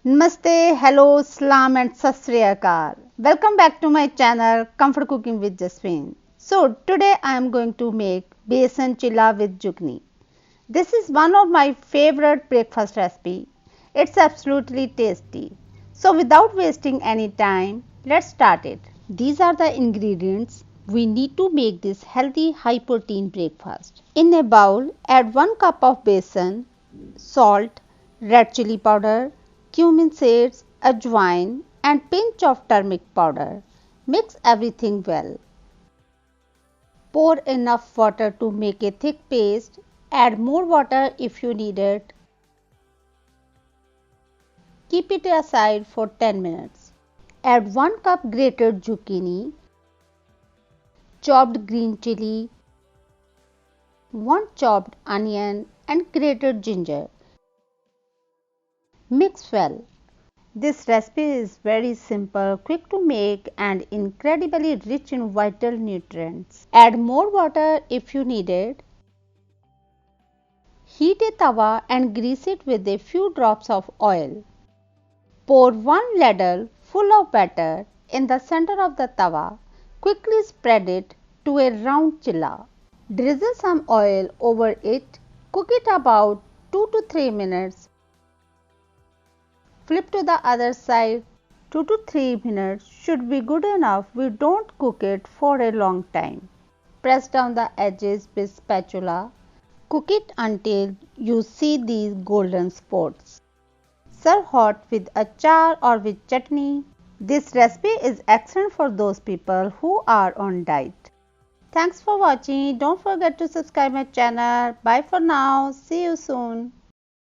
Namaste, hello, salam and sat sri akal. Welcome back to my channel Comfort Cooking with Jaswin. So today I am going to make Besan Cheela with Zucchini. This is one of my favorite breakfast recipe. It's absolutely tasty. So without wasting any time, let's start it. These are the ingredients we need to make this healthy high protein breakfast. In a bowl, add 1 cup of besan, salt, red chilli powder, cumin seeds, ajwain and pinch of turmeric powder. Mix everything well. Pour enough water to make a thick paste. Add more water if you need it. Keep it aside for 10 minutes. Add 1 cup grated zucchini, chopped green chilli, 1 chopped onion and grated ginger. Mix well. This recipe is very simple, quick to make and incredibly rich in vital nutrients. Add more water if you need it. Heat a tawa and grease it with a few drops of oil. Pour 1 ladle full of batter in the center of the tawa. Quickly spread it to a round chilla. Drizzle some oil over it. Cook it about 2 to 3 minutes. Flip to the other side. 2 to 3 minutes should be good enough. We don't cook it for a long time. Press down the edges with spatula. Cook it until you see these golden spots. Serve hot with achar or with chutney. This recipe is excellent for those people who are on diet. Thanks for watching. Don't forget to subscribe my channel. Bye for now. See you soon.